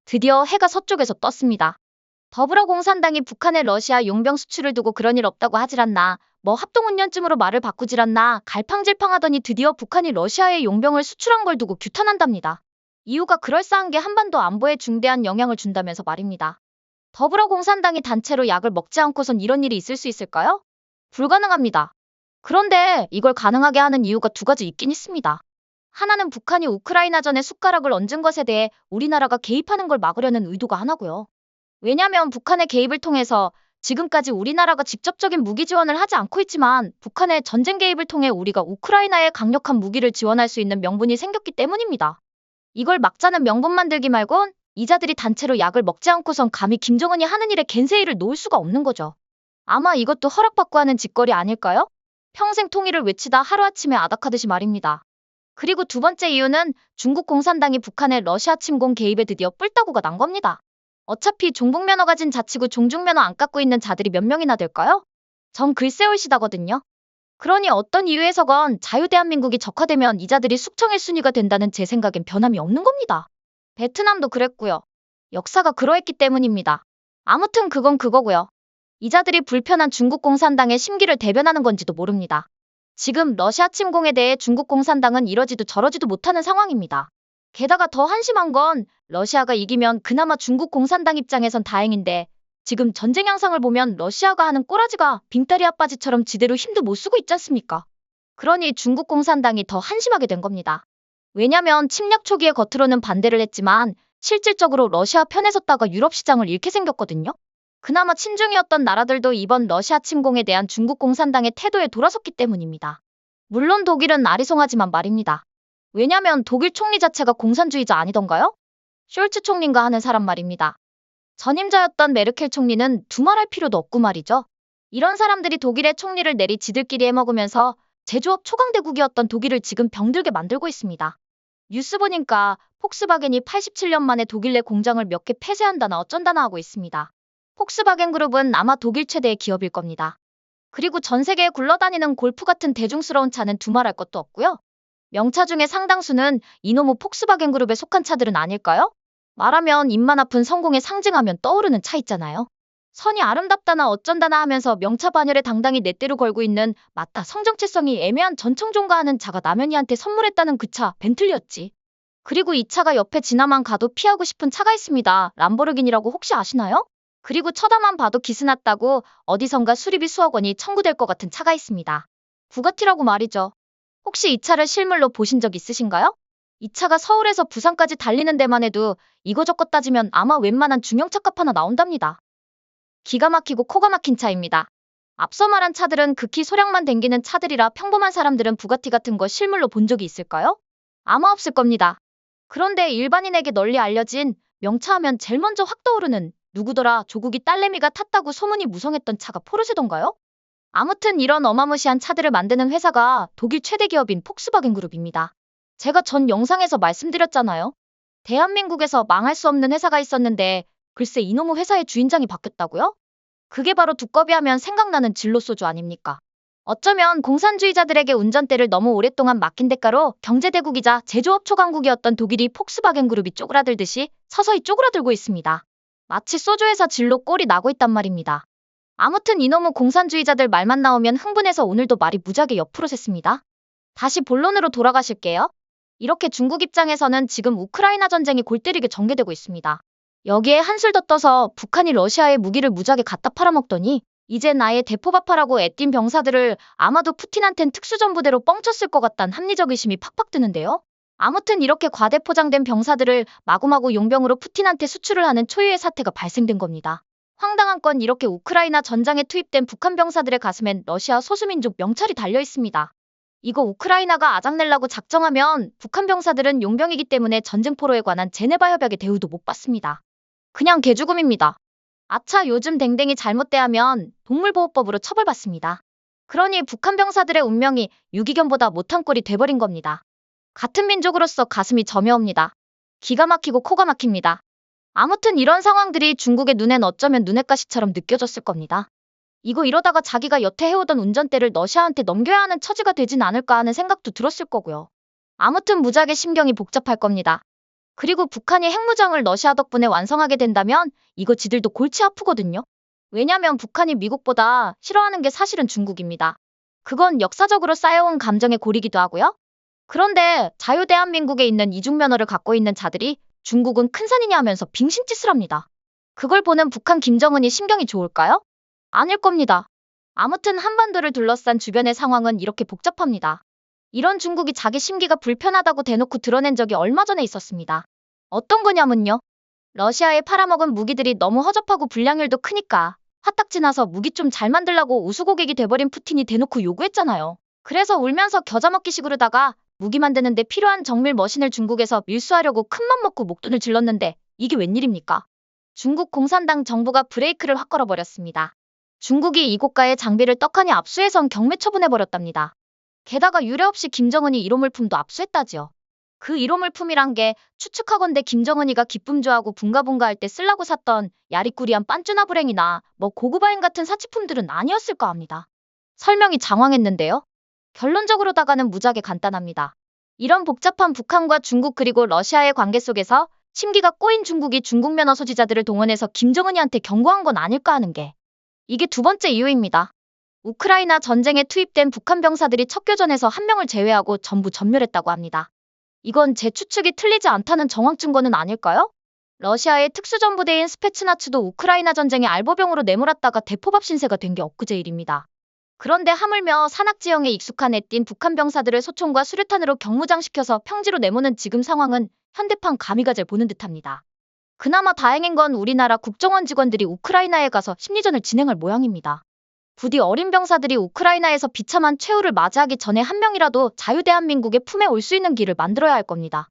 드디어 해가 서쪽에서 떴습니다. 더불어공산당이 북한의 러시아 용병 수출을 두고 그런 일 없다고 하질 않나, 뭐 합동훈련쯤으로 말을 바꾸질 않나 갈팡질팡하더니 드디어 북한이 러시아에 용병을 수출한 걸 두고 규탄한답니다. 이유가 그럴싸한 게 한반도 안보에 중대한 영향을 준다면서 말입니다. 더불어공산당이 단체로 약을 먹지 않고선 이런 일이 있을 수 있을까요? 불가능합니다. 그런데 이걸 가능하게 하는 이유가 두 가지 있긴 있습니다. 하나는 북한이 우크라이나전에 숟가락을 얹은 것에 대해 우리나라가 개입하는 걸 막으려는 의도가 하나고요. 왜냐면 북한의 개입을 통해서 지금까지 우리나라가 직접적인 무기 지원을 하지 않고 있지만 북한의 전쟁 개입을 통해 우리가 우크라이나에 강력한 무기를 지원할 수 있는 명분이 생겼기 때문입니다. 이걸 막자는 명분 만들기 말곤 이자들이 단체로 약을 먹지 않고선 감히 김정은이 하는 일에 겐세이를 놓을 수가 없는 거죠. 아마 이것도 허락받고 하는 짓거리 아닐까요? 평생 통일을 외치다 하루아침에 아닥하듯이 말입니다. 그리고 두 번째 이유는 중국 공산당이 북한의 러시아 침공 개입에 드디어 뿔따구가 난 겁니다. 어차피 종북면허 가진 자치구 종중면허 안 깎고 있는 자들이 몇 명이나 될까요? 전 글쎄올시다거든요. 그러니 어떤 이유에서건 자유대한민국이 적화되면 이자들이 숙청일 순위가 된다는 제 생각엔 변함이 없는 겁니다. 베트남도 그랬고요. 역사가 그러했기 때문입니다. 아무튼 그건 그거고요. 이자들이 불편한 중국 공산당의 심기를 대변하는 건지도 모릅니다. 지금 러시아 침공에 대해 중국 공산당은 이러지도 저러지도 못하는 상황입니다. 게다가 더 한심한 건 러시아가 이기면 그나마 중국 공산당 입장에선 다행인데 지금 전쟁 양상을 보면 러시아가 하는 꼬라지가 빙다리 아빠지처럼 지대로 힘도 못 쓰고 있지 않습니까? 그러니 중국 공산당이 더 한심하게 된 겁니다. 왜냐면 침략 초기에 겉으로는 반대를 했지만 실질적으로 러시아 편에 섰다가 유럽 시장을 잃게 생겼거든요. 그나마 친중이었던 나라들도 이번 러시아 침공에 대한 중국 공산당의 태도에 돌아섰기 때문입니다. 물론 독일은 아리송하지만 말입니다. 왜냐면 독일 총리 자체가 공산주의자 아니던가요? 숄츠 총리인가 하는 사람 말입니다. 전임자였던 메르켈 총리는 두말할 필요도 없고 말이죠. 이런 사람들이 독일의 총리를 내리 지들끼리 해먹으면서 제조업 초강대국이었던 독일을 지금 병들게 만들고 있습니다. 뉴스 보니까 폭스바겐이 87년 만에 독일 내 공장을 몇 개 폐쇄한다나 어쩐다나 하고 있습니다. 폭스바겐 그룹은 아마 독일 최대의 기업일 겁니다. 그리고 전 세계에 굴러다니는 골프 같은 대중스러운 차는 두말할 것도 없고요. 명차 중에 상당수는 이놈의 폭스바겐 그룹에 속한 차들은 아닐까요? 말하면 입만 아픈 성공에 상징하면 떠오르는 차 있잖아요. 선이 아름답다나 어쩐다나 하면서 명차 반열에 당당히 내 대로 걸고 있는 맞다 성정체성이 애매한 전청종가하는 차가 남현이한테 선물했다는 그 차 벤틀리였지. 그리고 이 차가 옆에 지나만 가도 피하고 싶은 차가 있습니다. 람보르기니라고 혹시 아시나요? 그리고 쳐다만 봐도 기스났다고 어디선가 수리비 수억 원이 청구될 것 같은 차가 있습니다. 부가티라고 말이죠. 혹시 이 차를 실물로 보신 적 있으신가요? 이 차가 서울에서 부산까지 달리는 데만 해도 이거저거 따지면 아마 웬만한 중형차값 하나 나온답니다. 기가 막히고 코가 막힌 차입니다. 앞서 말한 차들은 극히 소량만 댕기는 차들이라 평범한 사람들은 부가티 같은 거 실물로 본 적이 있을까요? 아마 없을 겁니다. 그런데 일반인에게 널리 알려진 명차하면 제일 먼저 확 떠오르는 누구더라 조국이 딸내미가 탔다고 소문이 무성했던 차가 포르쉐던가요? 아무튼 이런 어마무시한 차들을 만드는 회사가 독일 최대 기업인 폭스바겐 그룹입니다. 제가 전 영상에서 말씀드렸잖아요. 대한민국에서 망할 수 없는 회사가 있었는데 글쎄 이놈의 회사의 주인장이 바뀌었다고요? 그게 바로 두꺼비 하면 생각나는 진로소주 아닙니까? 어쩌면 공산주의자들에게 운전대를 너무 오랫동안 맡긴 대가로 경제대국이자 제조업 초강국이었던 독일이 폭스바겐 그룹이 쪼그라들듯이 서서히 쪼그라들고 있습니다. 마치 소주회사 진로 꼴이 나고 있단 말입니다. 아무튼 이놈의 공산주의자들 말만 나오면 흥분해서 오늘도 말이 무지하게 옆으로 샜습니다. 다시 본론으로 돌아가실게요. 이렇게 중국 입장에서는 지금 우크라이나 전쟁이 골 때리게 전개되고 있습니다. 여기에 한술 더 떠서 북한이 러시아에 무기를 무지하게 갖다 팔아먹더니 이제 나의 대포바파라고 애띤 병사들을 아마도 푸틴한텐 특수전부대로 뻥쳤을 것 같단 합리적 의심이 팍팍 드는데요. 아무튼 이렇게 과대포장된 병사들을 마구마구 용병으로 푸틴한테 수출을 하는 초유의 사태가 발생된 겁니다. 황당한 건 이렇게 우크라이나 전장에 투입된 북한 병사들의 가슴엔 러시아 소수민족 명찰이 달려 있습니다. 이거 우크라이나가 아작내려고 작정하면 북한 병사들은 용병이기 때문에 전쟁포로에 관한 제네바 협약의 대우도 못 받습니다. 그냥 개죽음입니다. 아차 요즘 댕댕이 잘못대하면 동물보호법으로 처벌받습니다. 그러니 북한 병사들의 운명이 유기견보다 못한 꼴이 돼버린 겁니다. 같은 민족으로서 가슴이 저며옵니다. 기가 막히고 코가 막힙니다. 아무튼 이런 상황들이 중국의 눈엔 어쩌면 눈엣 가시처럼 느껴졌을 겁니다. 이거 이러다가 자기가 여태 해오던 운전대를 러시아한테 넘겨야 하는 처지가 되진 않을까 하는 생각도 들었을 거고요. 아무튼 무지하게 심경이 복잡할 겁니다. 그리고 북한이 핵무장을 러시아 덕분에 완성하게 된다면 이거 지들도 골치 아프거든요. 왜냐면 북한이 미국보다 싫어하는 게 사실은 중국입니다. 그건 역사적으로 쌓여온 감정의 골이기도 하고요. 그런데 자유대한민국에 있는 이중면허를 갖고 있는 자들이 중국은 큰 산이냐 하면서 빙신짓을 합니다. 그걸 보는 북한 김정은이 심경이 좋을까요? 아닐 겁니다. 아무튼 한반도를 둘러싼 주변의 상황은 이렇게 복잡합니다. 이런 중국이 자기 심기가 불편하다고 대놓고 드러낸 적이 얼마 전에 있었습니다. 어떤 거냐면요. 러시아에 팔아먹은 무기들이 너무 허접하고 불량률도 크니까 화딱지 나서 무기 좀 잘 만들라고 우수고객이 돼버린 푸틴이 대놓고 요구했잖아요. 그래서 울면서 겨자 먹기식 으로다가 무기 만드는데 필요한 정밀 머신을 중국에서 밀수하려고 큰맘 먹고 목돈을 질렀는데 이게 웬일입니까? 중국 공산당 정부가 브레이크를 확 걸어버렸습니다. 중국이 이 고가의 장비를 떡하니 압수해선 경매 처분해버렸답니다. 게다가 유례 없이 김정은이 1호 물품도 압수했다지요. 그 1호 물품이란 게 추측하건대 김정은이가 기쁨조하고 붕가붕가 할 때 쓰려고 샀던 야리꾸리한 빤쭈나브랭이나 뭐 고구바엔 같은 사치품들은 아니었을까 합니다. 설명이 장황했는데요. 결론적으로다가는 무지하게 간단합니다. 이런 복잡한 북한과 중국 그리고 러시아의 관계 속에서 심기가 꼬인 중국이 중국 면허 소지자들을 동원해서 김정은이한테 경고한 건 아닐까 하는 게 이게 두 번째 이유입니다. 우크라이나 전쟁에 투입된 북한 병사들이 첫 교전에서 한 명을 제외하고 전부 전멸했다고 합니다. 이건 제 추측이 틀리지 않다는 정황 증거는 아닐까요? 러시아의 특수전부대인 스페츠나츠도 우크라이나 전쟁에 알보병으로 내몰았다가 대포밥 신세가 된 게 엊그제 일입니다. 그런데 하물며 산악지형에 익숙한 애띤 북한 병사들을 소총과 수류탄으로 경무장시켜서 평지로 내모는 지금 상황은 현대판 가미가제를 보는 듯합니다. 그나마 다행인 건 우리나라 국정원 직원들이 우크라이나에 가서 심리전을 진행할 모양입니다. 부디 어린 병사들이 우크라이나에서 비참한 최후를 맞이하기 전에 한 명이라도 자유대한민국의 품에 올 수 있는 길을 만들어야 할 겁니다.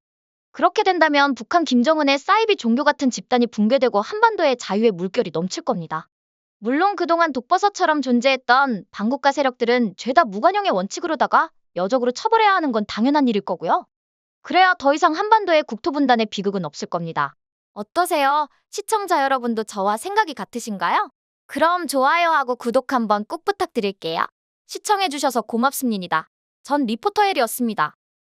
그렇게 된다면 북한 김정은의 사이비 종교 같은 집단이 붕괴되고 한반도의 자유의 물결이 넘칠 겁니다. 물론 그동안 독버섯처럼 존재했던 반국가 세력들은 죄다 무관용의 원칙으로다가 여적으로 처벌해야 하는 건 당연한 일일 거고요. 그래야 더 이상 한반도의 국토 분단의 비극은 없을 겁니다. 어떠세요? 시청자 여러분도 저와 생각이 같으신가요? 그럼 좋아요하고 구독 한번 꼭 부탁드릴게요. 시청해주셔서 고맙습니다. 전 리포터 헬이었습니다.